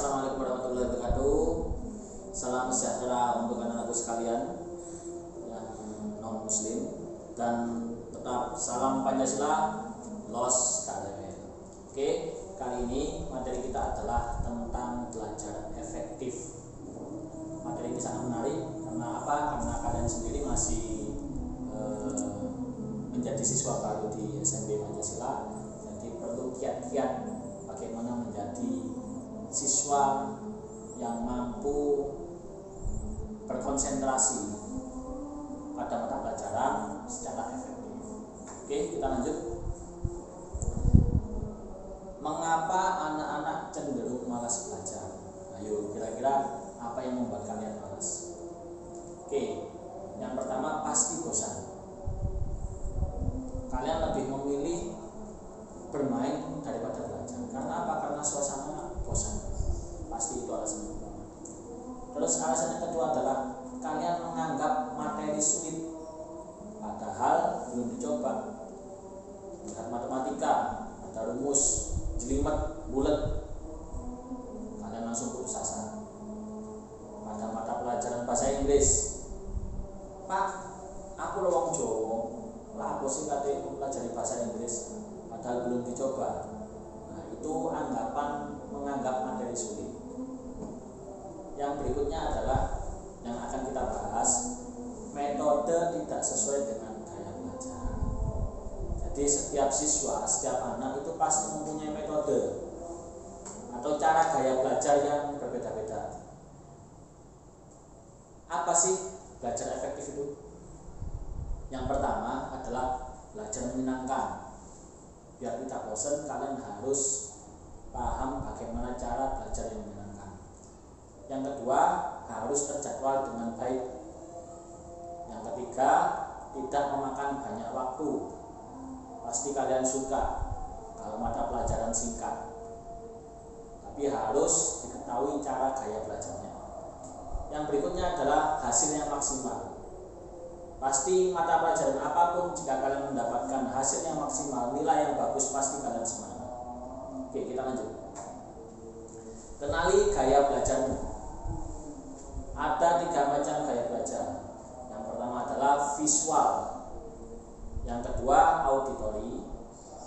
Assalamualaikum warahmatullahi wabarakatuh. Salam sejahtera untuk anak-anakku sekalian yang non muslim, dan tetap salam Pancasila, los KTM. Oke, kali ini materi kita adalah tentang belajar efektif. Materi ini sangat menarik karena apa? Karena kalian sendiri masih menjadi siswa baru di SMP Pancasila, jadi perlu kiat-kiat bagaimana menjadi siswa yang mampu berkonsentrasi pada mata pelajaran secara efektif. Oke, kita lanjut. Mengapa anak-anak cenderung malas belajar? Ayo, kira-kira apa yang membuat kalian malas? Oke, yang pertama pasti bosan. Kalian lebih memilih bermain daripada belajar. Karena apa? Karena suasana bosan. Pasti itu alasan pertama. Terus alasan yang kedua adalah kalian menganggap materi sulit, padahal belum dicoba. Lihat matematika, ada rumus jelimet, bulat, kalian langsung putus asa. Pada mata pelajaran bahasa Inggris, Pak, aku lowong Jawa, lah aku sih kate pelajari bahasa Inggris, padahal belum dicoba. Nah, itu anggapan menganggap materi sulit. Yang berikutnya adalah yang akan kita bahas, metode tidak sesuai dengan gaya belajar. Jadi setiap siswa, setiap anak itu pasti mempunyai metode atau cara gaya belajar yang berbeda-beda. Apa sih belajar efektif itu? Yang pertama adalah belajar menyenangkan. Biar tidak bosan, kalian harus paham bagaimana cara belajar yang menyenangkan. Yang kedua, harus terjadwal dengan baik. Yang ketiga, tidak memakan banyak waktu. Pasti kalian suka kalau mata pelajaran singkat, tapi harus diketahui cara gaya belajarnya. Yang berikutnya adalah hasil yang maksimal. Pasti mata pelajaran apapun, jika kalian mendapatkan hasil yang maksimal, nilai yang bagus, pasti kalian semangat. Oke, kita lanjut. Kenali gaya belajarmu. Ada 3 macam gaya belajar. Yang pertama adalah visual, yang kedua auditori,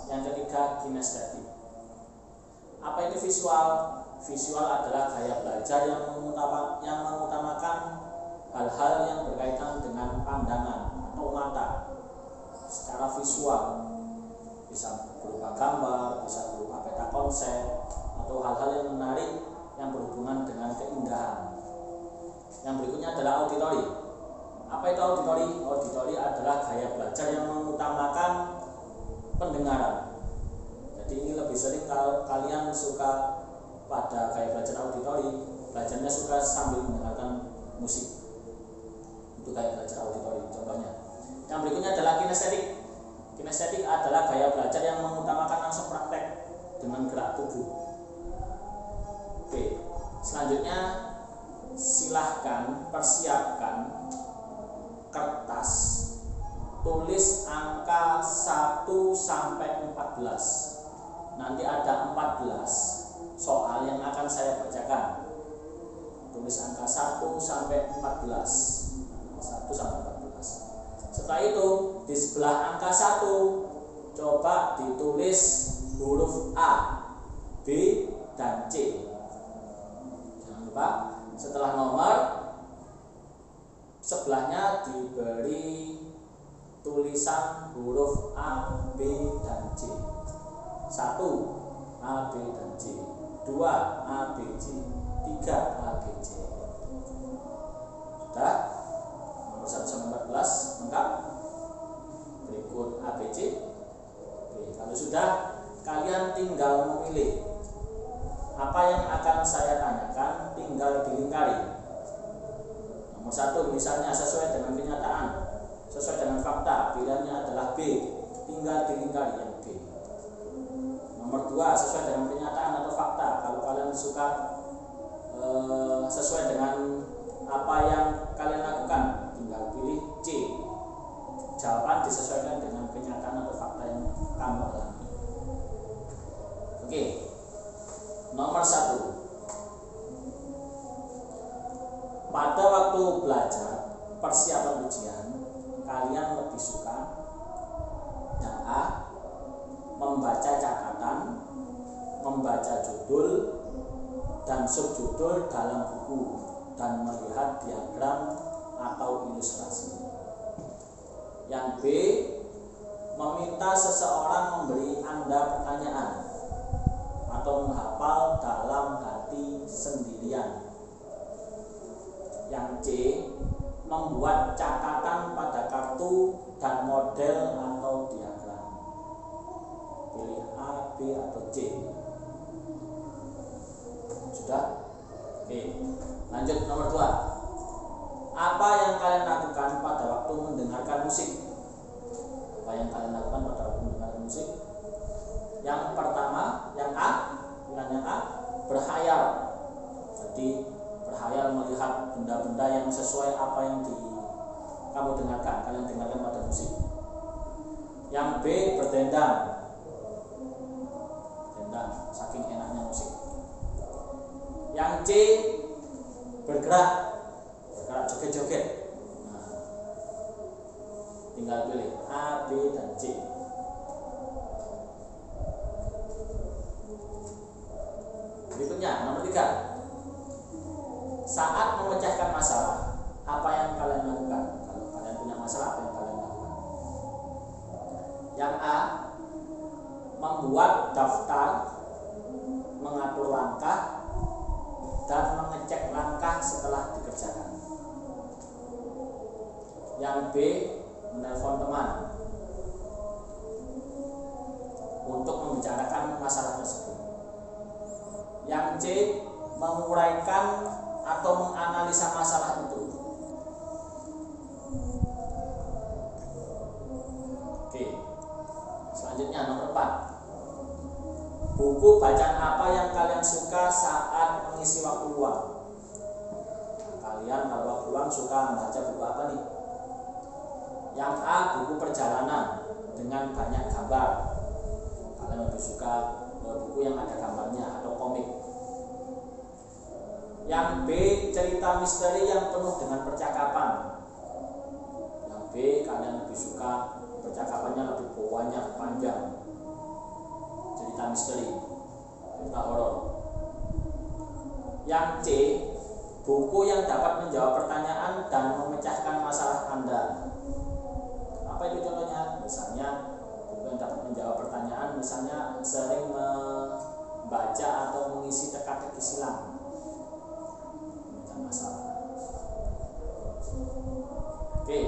yang ketiga kinestetik. Apa itu visual? Visual adalah gaya belajar yang mengutamakan hal-hal yang berkaitan dengan pandangan atau mata secara visual. Bisa berupa gambar, bisa berupa peta konsep, atau hal-hal yang menarik yang berhubungan dengan keindahan. Yang berikutnya adalah auditori. Apa itu auditori? Auditori adalah gaya belajar yang mengutamakan pendengaran. Jadi ini lebih sering kalau kalian suka pada gaya belajar auditori, belajarnya suka sambil mendengarkan musik. Itu gaya belajar auditori contohnya. Yang berikutnya adalah kinestetik. Kinestetik adalah gaya belajar yang mengutamakan langsung praktek dengan gerak tubuh. Oke, selanjutnya silahkan persiapkan kertas, tulis angka 1 sampai 14. Nanti ada 14 soal yang akan saya bacakan. Tulis angka 1 sampai 14. 1 sampai 14. Setelah itu di sebelah angka 1 coba ditulis huruf A, B, dan C. Jangan lupa setelah nomor sebelahnya diberi tulisan huruf A, B, dan C. 1 A, B, dan C. 2 A, B, C. 3 A, B, C. Sudah? Nomor 1 sampai 14 lengkap. Berikut A, B, C. Oke, kalau sudah, kalian tinggal memilih apa yang akan saya tanyakan, tinggal dilingkari. Nomor 1 misalnya sesuai dengan kenyataan, sesuai dengan fakta, pilihannya adalah B, tinggal dilingkari yang B. Nomor 2 sesuai dengan kenyataan atau fakta, kalau kalian suka sesuai dengan apa yang kalian lakukan, tinggal pilih C. Jawaban disesuaikan dengan kenyataan atau fakta yang kamu alami. Oke. Nomor 1, waktu belajar persiapan ujian kalian lebih suka yang A, membaca catatan, membaca judul dan subjudul dalam buku dan melihat diagram atau ilustrasi. Yang B, meminta seseorang memberi Anda pertanyaan atau menghafal dalam hati sendirian. Yang C, membuat catatan pada kartu dan model atau diagram. Pilih A, B atau C. Sudah? Oke, lanjut nomor 2. Apa yang kalian lakukan pada waktu mendengarkan musik? Apa yang kalian lakukan pada waktu mendengarkan musik? Yang pertama, yang A, pilihan yang A, berhayal. Jadi berhayal melihat benda-benda yang sesuai apa yang kamu dengarkan, kalian dengarkan pada musik. Yang B, berdendang. Dendang, saking enaknya musik. Yang C, bergerak joget-joget. Nah, tinggal pilih A, B, dan C. Berikutnya nomor 3. Saat memecahkan masalah, apa yang kalian lakukan? Kalau kalian punya masalah, apa yang kalian lakukan? Yang A, membuat daftar, mengatur langkah, dan mengecek langkah setelah dikerjakan. Yang B, menelpon teman untuk membicarakan masalah tersebut. Yang C, menguraikan atau menganalisa masalah itu. Oke, selanjutnya nomor 4. Buku bacaan apa yang kalian suka saat mengisi waktu luang? Kalian kalau waktu luang suka membaca buku apa nih? Yang A, buku perjalanan dengan banyak gambar. Kalian lebih suka buku yang ada gambarnya atau komik. Yang B, cerita misteri yang penuh dengan percakapan. Yang B, kalian lebih suka percakapannya lebih banyak, panjang. Cerita misteri, cerita horor. Yang C, buku yang dapat menjawab pertanyaan dan memecahkan masalah Anda. Apa itu contohnya? Misalnya buku yang dapat menjawab pertanyaan, misalnya sering membaca atau mengisi teka-teki silang, memecah masalah. Oke,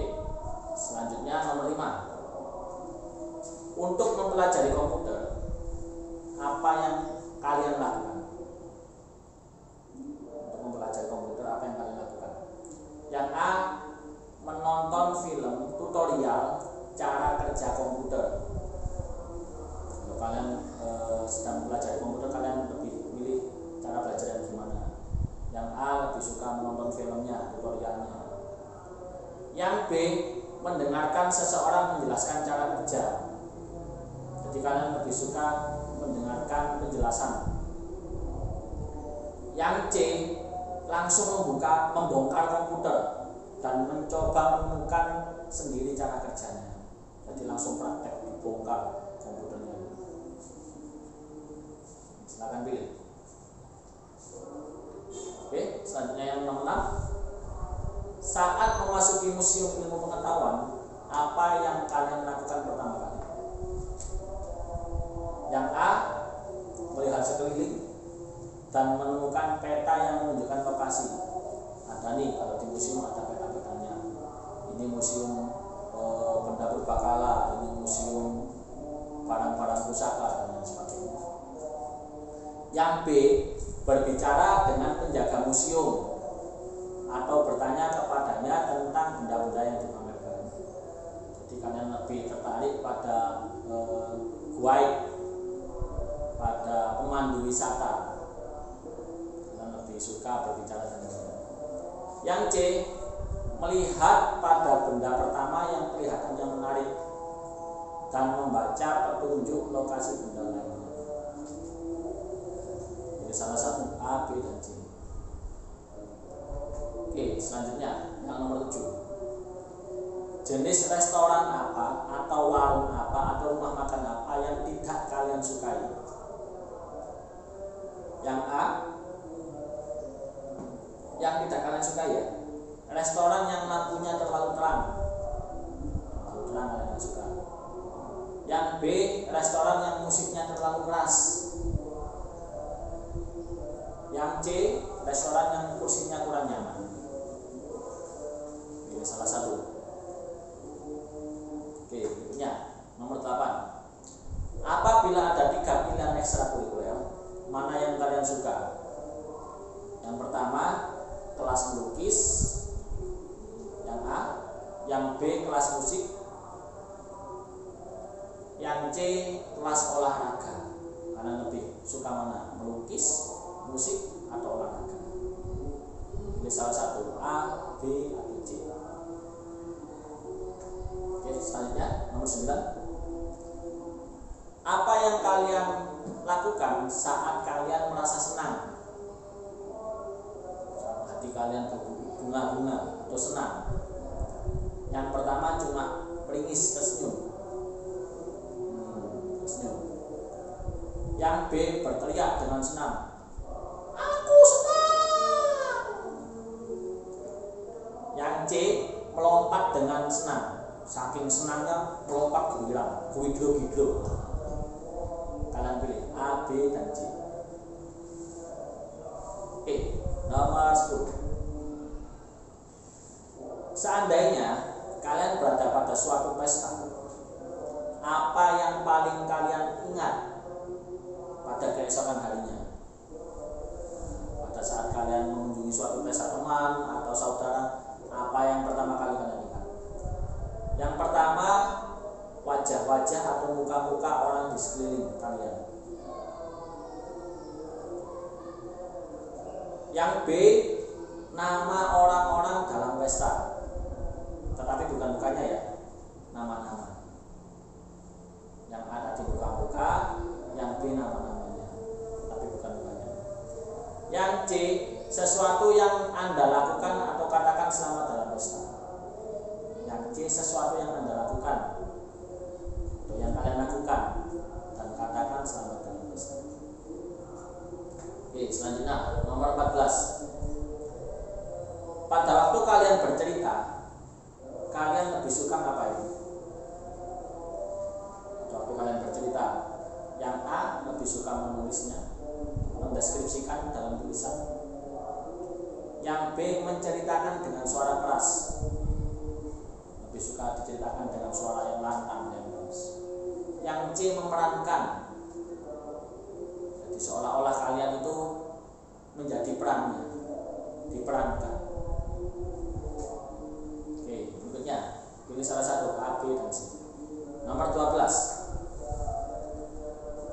selanjutnya nomor 5. Untuk mempelajari komputer, apa yang kalian lakukan? Untuk mempelajari komputer, apa yang kalian lakukan? Yang A, menonton film tutorial cara kerja komputer. Kalau kalian sedang belajar komputer, kalian lebih milih cara belajar yang gimana? Yang A, lebih suka menonton filmnya, tutorialnya. Yang B, mendengarkan seseorang menjelaskan cara kerja. Jadi kalian lebih suka mendengarkan penjelasan. Yang C, langsung membongkar komputer dan mencoba menemukan sendiri cara kerjanya. Jadi langsung praktek dibongkar komputernya. Silakan pilih. Oke, selanjutnya yang nomor 6. Saat memasuki museum ilmu pengetahuan, apa yang kalian lakukan pertama kali? Yang A, melihat sekeliling dan menemukan peta yang menunjukkan lokasi. Ada nih, kalau di museum ada peta-petanya. Ini museum benda purbakala, ini museum barang-barang pusaka dan lain sebagainya. Yang B, berbicara dengan penjaga museum atau bertanya kepadanya tentang benda-benda yang dipamerkan. Jadi kalian lebih tertarik pada guide, pada pemandu wisata. Kalian lebih suka berbicara dengan dia. Yang C, melihat pada benda pertama yang kelihatannya menarik dan membaca petunjuk lokasi benda lainnya. Jadi salah satu A, B, dan C. Oke, Oke, selanjutnya yang nomor 7. Jenis restoran apa atau warung apa atau rumah makan apa yang tidak kalian sukai? Yang A, yang tidak kalian sukai ya, restoran yang lampunya terlalu terang. Terlalu terang kalian tidak suka. Yang B, restoran yang musiknya terlalu keras. Yang C, restoran yang kursinya kurang nyaman. Ini salah satu. Oke, berikutnya nomor 8. Apabila ada 3 pilihan ekstrakurikuler, mana yang kalian suka? Yang pertama, kelas melukis. Yang A. Yang B, kelas musik. Yang C, kelas olahraga. Kalian lebih suka mana? Melukis, musik, atau olahraga? Pilih salah satu, A, B, atau C. Oke, selanjutnya nomor 9. Apa yang kalian lakukan saat kalian merasa senang? Saat hati kalian berbunga-bunga atau senang. Yang pertama cuma meringis tersenyum. Yang B, berteriak dengan senang. Aku senang. Yang C, melompat dengan senang. Saking senangnya melompat gembira, guidro-guidro. Kalian pilih A, B, dan C. Oke, nomor 10. Seandainya kalian berada pada suatu pesta, apa yang paling kalian ingat pada keesokan harinya? Pada saat kalian mengunjungi suatu pesta teman atau saudara, apa yang pertama kali kalian ingat? Yang pertama, wajah-wajah atau muka-muka orang di sekeliling kalian. Yang B, nama orang-orang dalam pesta, tetapi bukan mukanya ya, nama-nama. Yang A tadi muka-muka, yang B nama-namanya, tapi bukan mukanya. Yang C, sesuatu yang Anda lakukan atau katakan selama dalam pesta. Yang C, sesuatu yang Anda lakukan, yang kalian lakukan dan katakan selamat dalam pesta. Oke, selanjutnya nomor 14. Pada waktu kalian bercerita, kalian lebih suka ngapain? Pada waktu kalian bercerita, yang A lebih suka menulisnya, mendeskripsikan dalam tulisan. Yang B, menceritakan dengan suara keras, lebih suka diceritakan dengan suara yang lantang dan keras. Yang C, memerankan, jadi seolah-olah kalian itu menjadi perannya, diperankan. Oke, berikutnya pilih salah satu, A, B, dan C. Nomor 12.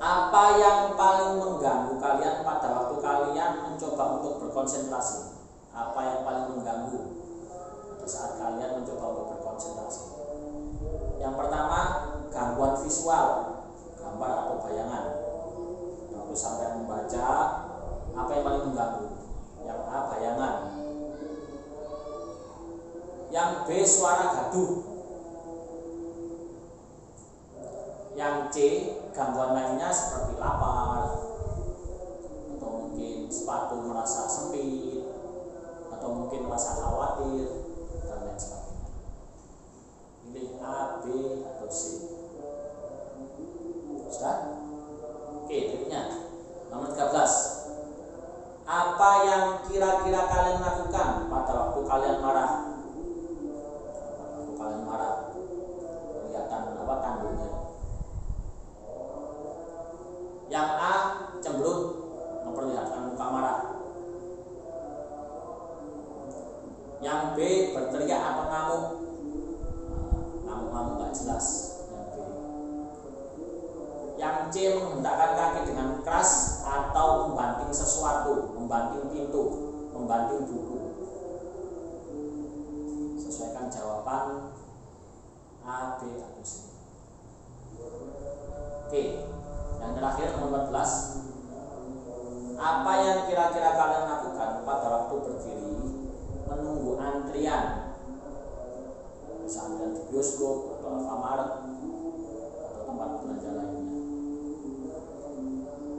Apa yang paling mengganggu kalian pada waktu kalian mencoba untuk berkonsentrasi? Apa yang paling mengganggu pada saat kalian mencoba untuk berkonsentrasi? Yang pertama, gangguan visual, gambar atau bayangan. Waktu sampai membaca, apa yang paling mengganggu? Yang A, bayangan. Yang B, suara gaduh. Yang C, gangguan lainnya seperti lapar, atau mungkin sepatu merasa sempit, atau mungkin merasa khawatir, dan lain sebagainya. Pilih A, B, atau C. Sudah? Oke, berikutnya nomor 13. Apa yang kira-kira kalian lakukan pada waktu kalian marah? Waktu kalian marah, kelihatan apa tandanya? Yang A, cemberut, memperlihatkan muka marah. Yang B, berteriak atau ngamuk, ngamuk-ngamuk gak jelas. Yang B. Yang C, menghentakkan kaki dengan keras atau membanting sesuatu, membanting pintu, membanting buku. Sesuaikan jawaban A, B, atau C. Oke, yang terakhir nomor 14. Apa yang kira-kira kalian lakukan pada waktu berdiri menunggu pilihan, misalnya di bioskop atau Alfamart atau tempat belanja lainnya.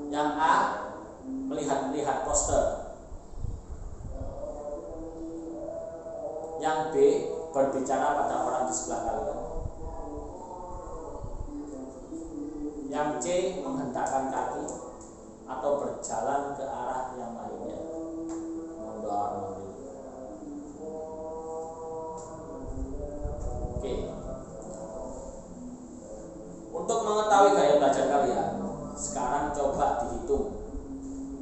Yang A, melihat poster. Yang B, berbicara pada orang di sebelah kalian. Yang C, menghentakkan kaki atau berjalan ke arah yang lainnya, mondar-mandir. Oke. Untuk mengetahui gaya belajar kalian, sekarang coba dihitung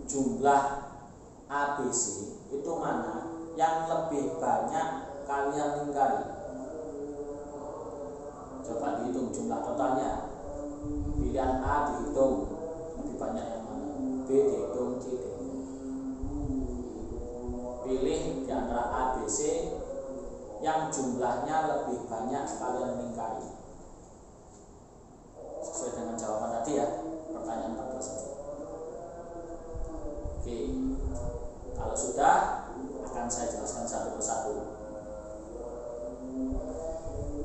jumlah ABC itu mana yang lebih banyak kalian lingkari. Coba dihitung jumlah totalnya. Pilihan A dihitung lebih banyak yang mana, B dihitung, C dihitung. Pilih di antara A, B, C yang jumlahnya lebih banyak kalian lingkari sesuai dengan jawaban tadi ya, pertanyaan 14 saja. Oke, kalau sudah akan saya jelaskan satu persatu.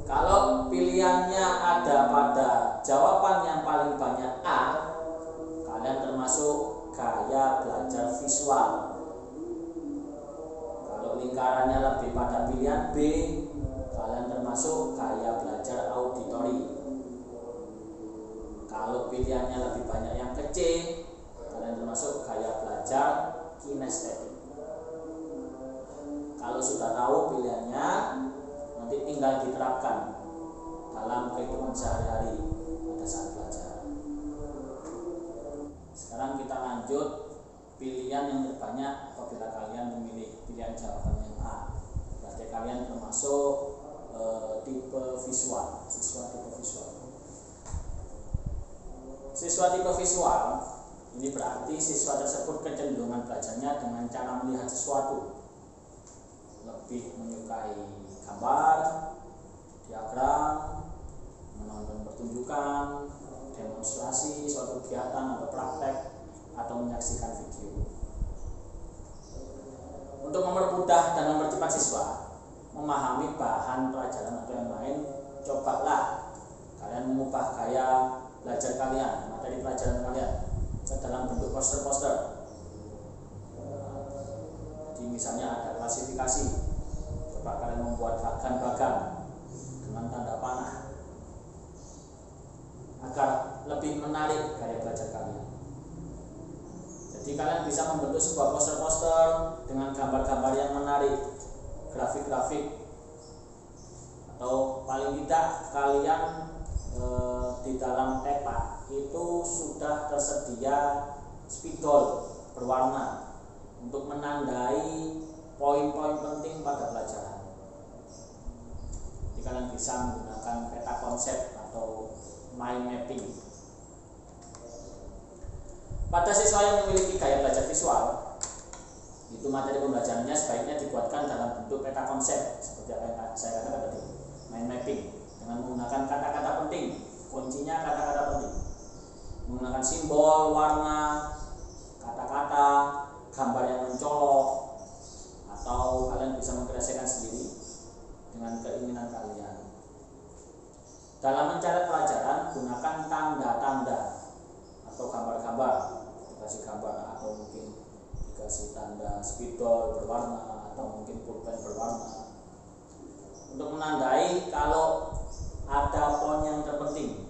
Kalau pilihannya ada pada jawaban yang paling banyak A, kalian termasuk gaya belajar visual. Kalau lingkarannya lebih pada pilihan B, kalian termasuk gaya belajar auditori. Kalau pilihannya lebih banyak yang ke C, kalian termasuk gaya belajar kinestetik. Kalau sudah tahu pilihannya, nanti tinggal diterapkan dalam kehidupan sehari-hari pada saat belajar. Sekarang kita lanjut pilihan yang terbanyak apabila kalian memilih pilihan jawaban yang A. Berarti kalian termasuk tipe visual, siswa tipe visual. Siswa tipe visual ini berarti siswa tersebut kecenderungan belajarnya dengan cara melihat sesuatu, lebih menyukai gambar, diagram, menonton pertunjukan, demonstrasi, suatu kegiatan atau praktek, atau menyaksikan video. Untuk mempermudah dan mempercepat siswa memahami bahan pelajaran atau yang lain, cobalah kalian mengubah gaya belajar kalian, materi pelajaran kalian ke dalam bentuk poster-poster. Jadi misalnya ada klasifikasi, coba kalian membuat bagan-bagan dengan tanda panah agar lebih menarik gaya belajar kalian. Jadi kalian bisa membentuk sebuah poster-poster dengan gambar-gambar yang menarik, grafik-grafik, atau paling tidak kalian di dalam tepak itu sudah tersedia spidol berwarna untuk menandai poin-poin penting pada pelajaran. Jadi kalian bisa menggunakan peta konsep atau mind mapping. Pada siswa yang memiliki gaya belajar visual, itu materi pembelajarannya sebaiknya dibuatkan dalam bentuk peta konsep seperti apa yang saya katakan tadi, mind mapping, dengan menggunakan kata-kata penting. Kuncinya kata-kata penting, menggunakan simbol, warna, kata-kata, gambar yang mencolok, atau kalian bisa mengkreasikan sendiri dengan keinginan kalian. Dalam mencatat pelajaran, gunakan tanda-tanda atau gambar-gambar, dikasih gambar atau mungkin dikasih tanda spidol berwarna atau mungkin pulpen berwarna untuk menandai kalau ada poin yang terpenting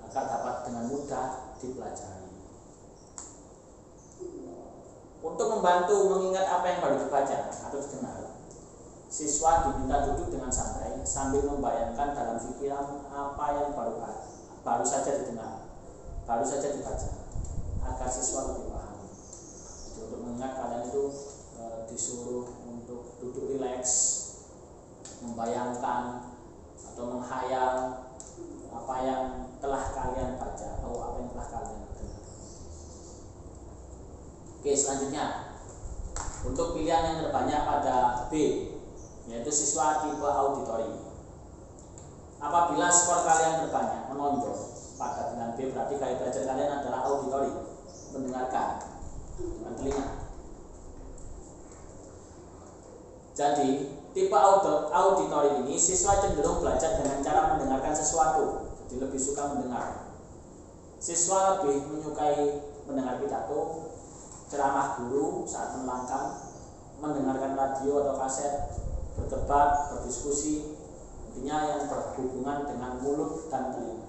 agar dapat dengan mudah dipelajari. Untuk membantu mengingat apa yang baru dibaca atau didengar, siswa diminta duduk dengan santai sambil membayangkan dalam pikiran apa yang baru saja didengar, baru saja dibaca, agar siswa lebih paham. Jadi untuk mengingat kalian itu disuruh untuk duduk rileks, membayangkan atau menghayal apa yang telah kalian baca atau apa yang telah kalian dengar. Oke, selanjutnya untuk pilihan yang terbanyak pada B, yaitu siswa tipe auditori. Apabila skor kalian terbanyak menonjol pada pilihan B, berarti gaya belajar kalian adalah auditori, mendengarkan dengan telinga. Jadi tipe auditori ini siswa cenderung belajar dengan cara mendengarkan sesuatu, jadi lebih suka mendengar. Siswa lebih menyukai mendengar pidato, ceramah guru saat melangkah, mendengarkan radio atau kaset, berdebat, berdiskusi, intinya yang berhubungan dengan mulut dan telinga.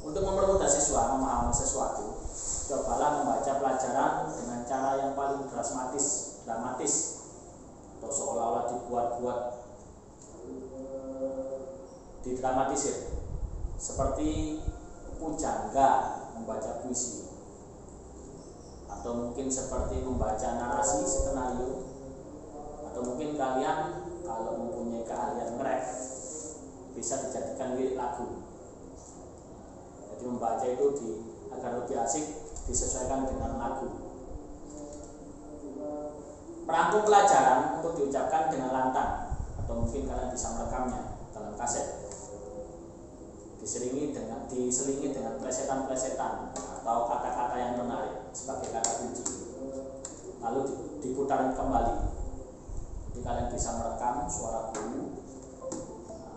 Untuk mempermudah siswa memahami sesuatu, cobalah membaca pelajaran dengan cara yang paling dramatis, atau seolah-olah dibuat-buat, didramatisir, seperti pujangga membaca puisi, atau mungkin seperti membaca narasi skenario, atau mungkin kalian kalau mempunyai keahlian nge-rap bisa dijadikan lirik lagu. Jadi membaca itu agar lebih asik disesuaikan dengan lagu. Merangkum pelajaran untuk diucapkan dengan lantang, atau mungkin kalian bisa merekamnya dalam kaset. Diselingi dengan plesetan-plesetan atau kata-kata yang menarik sebagai kata kunci. Lalu diputar kembali. Jadi kalian bisa merekam suara guru.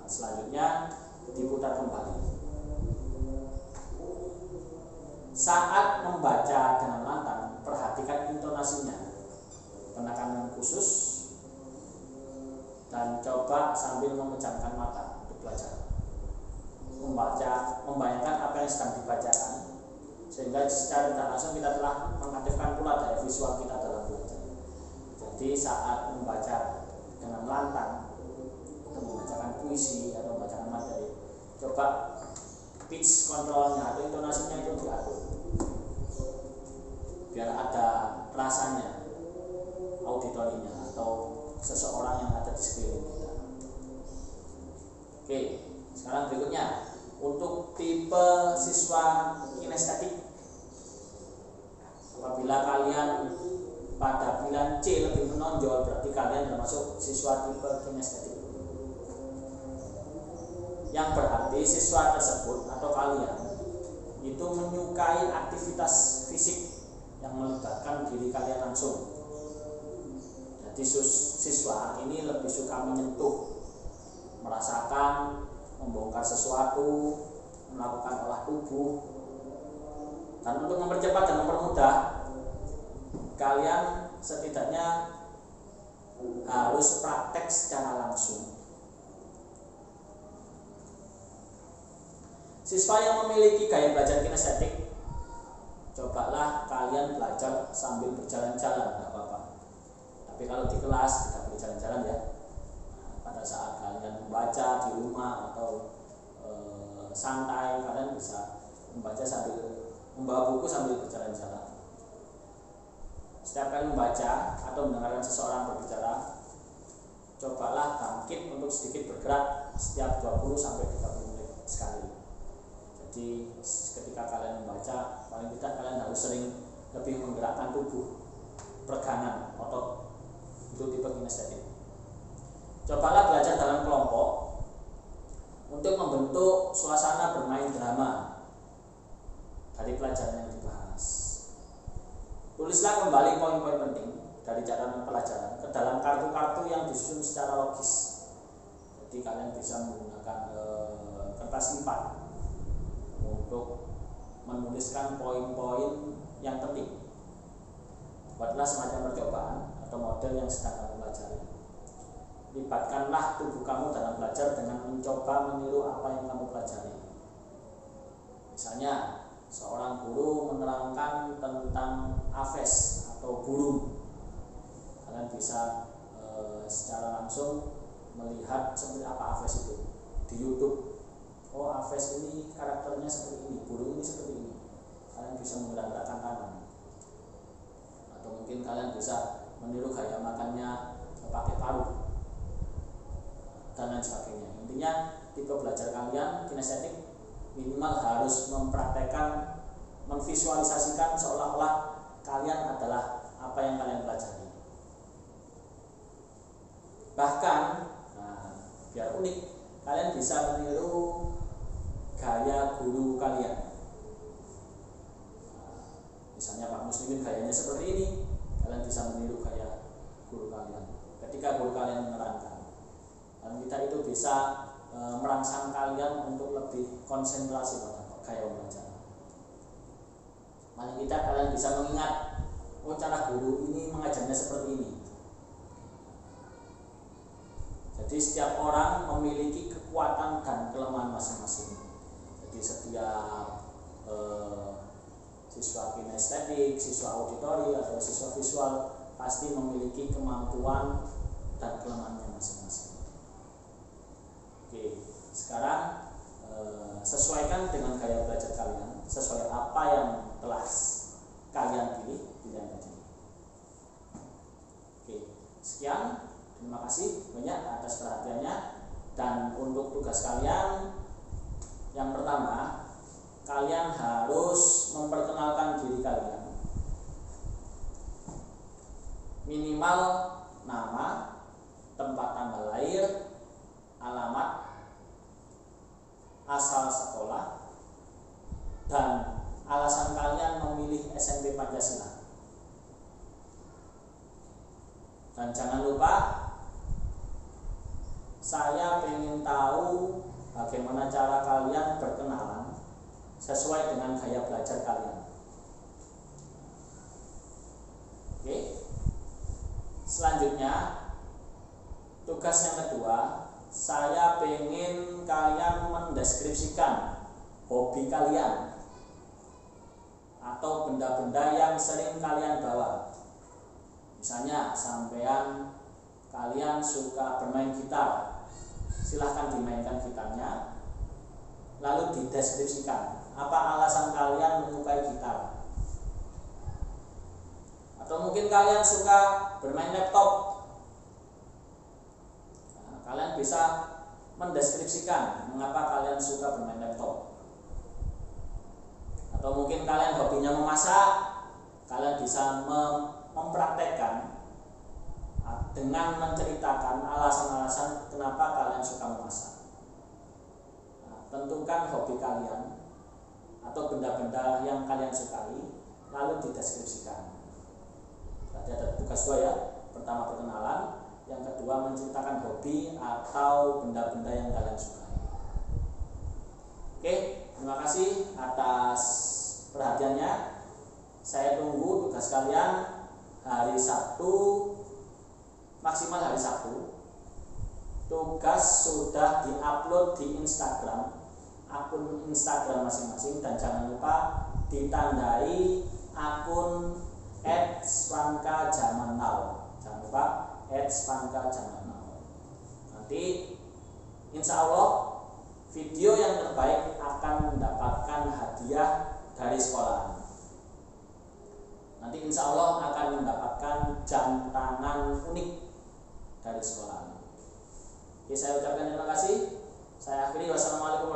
Selanjutnya diputar kembali. Saat membaca dengan lantang, perhatikan intonasinya, penekanan khusus, dan coba sambil memejamkan mata untuk belajar. Membayangkan apa yang sedang dibacakan, sehingga secara tidak langsung kita telah mengaktifkan pula daya visual kita dalam belajar. Jadi saat membaca dengan lantang, atau membacakan puisi atau membacakan materi, coba pitch controlnya atau intonasinya itu diatur, biar ada rasanya, auditorinya atau seseorang yang ada di sekeliling kita. Oke, sekarang berikutnya untuk tipe siswa kinestetik. Apabila kalian pada pilihan C lebih menonjol, berarti kalian termasuk siswa tipe kinestetik. Yang berarti siswa tersebut atau kalian itu menyukai aktivitas fisik yang melibatkan diri kalian langsung. Jadi siswa ini lebih suka menyentuh, merasakan, membongkar sesuatu, melakukan olah tubuh. Dan untuk mempercepat dan mempermudah, kalian setidaknya harus praktek secara langsung. Siswa yang memiliki gaya belajar kinestetik, cobalah kalian belajar sambil berjalan-jalan, tidak apa-apa. Tapi kalau di kelas tidak boleh jalan-jalan ya. Pada saat kalian membaca di rumah atau santai, kalian bisa membaca sambil membawa buku sambil berjalan-jalan. Setiap kali membaca atau mendengarkan seseorang berbicara, cobalah bangkit untuk sedikit bergerak setiap 20-30 menit sekali. Jadi ketika kalian membaca, paling tidak kalian harus sering lebih menggerakkan tubuh, peregangan otot. Itu tipe kinestetik. Cobalah belajar dalam kelompok untuk membentuk suasana bermain drama dari pelajaran yang dibahas. Tulislah kembali poin-poin penting dari catatan pelajaran ke dalam kartu-kartu yang disusun secara logis. Jadi kalian bisa menggunakan kertas lipat untuk menuliskan poin-poin yang penting. Buatlah semacam percobaan atau model yang sedang kamu pelajari. Libatkanlah tubuh kamu dalam belajar dengan mencoba meniru apa yang kamu pelajari. Misalnya, seorang guru menerangkan tentang aves atau burung. Kalian bisa secara langsung melihat seperti apa aves itu di YouTube. Oh, aves ini karakternya seperti ini, burung ini seperti ini. Kalian bisa menggerak-gerakkan tangan. Atau mungkin kalian bisa meniru gaya makannya pakai paruh dan lain sebagainya. Intinya tipe belajar kalian kinestetik minimal harus mempraktekkan, memvisualisasikan seolah-olah kalian adalah apa yang kalian pelajari. Bahkan, biar unik, kalian bisa meniru gaya guru kalian. Misalnya Pak Muslimin gayanya seperti ini, kalian bisa meniru gaya guru kalian. ketika guru kalian menerangkan, dan kita itu bisa merangsang kalian untuk lebih konsentrasi pada gaya pembelajaran. Paling tidak kalian bisa mengingat, oh cara guru ini mengajarnya seperti ini. Jadi setiap orang memiliki kekuatan dan kelemahan masing-masing. Jadi setiap siswa kinestetik, siswa auditori atau siswa visual pasti memiliki kemampuan dan kelemahannya masing-masing. Oke, sekarang sesuaikan dengan gaya belajar kalian, sesuai apa yang telah kalian pilih pilihan tadi. Oke, sekian. Terima kasih banyak atas perhatiannya. Dan untuk tugas kalian, yang pertama, kalian harus memperkenalkan diri kalian. Minimal nama, tempat tanggal lahir, alamat, asal sekolah, dan alasan kalian memilih SMP Pancasila. Dan jangan lupa, saya ingin tahu bagaimana cara kalian berkenalan sesuai dengan gaya belajar kalian. Oke. Selanjutnya, tugas yang kedua, saya ingin kalian mendeskripsikan hobi kalian atau benda-benda yang sering kalian bawa. Misalnya, sampean kalian suka bermain gitar, silahkan dimainkan gitarnya, lalu dideskripsikan apa alasan kalian menyukai gitar. Atau mungkin kalian suka bermain laptop, nah, kalian bisa mendeskripsikan mengapa kalian suka bermain laptop. Atau mungkin kalian hobinya memasak, kalian bisa mempraktekkan dengan menceritakan alasan-alasan kenapa kalian suka memasak. Nah, tentukan hobi kalian atau benda-benda yang kalian sukai, lalu dideskripsikan. Berarti ada tugas dua ya. Pertama perkenalan, yang kedua menceritakan hobi atau benda-benda yang kalian sukai. Oke, terima kasih atas perhatiannya. Saya tunggu tugas kalian hari Sabtu, maksimal hari Sabtu. Tugas sudah diupload di Instagram, akun Instagram masing-masing, dan jangan lupa ditandai akun @spankazamannow. Jangan lupa @spankazamannow. Nanti insya Allah video yang terbaik akan mendapatkan hadiah dari sekolah. Nanti insya Allah akan mendapatkan jam tangan unik dari sekolah. Oke, saya ucapkan terima kasih. Saya akhiri. Wassalamualaikum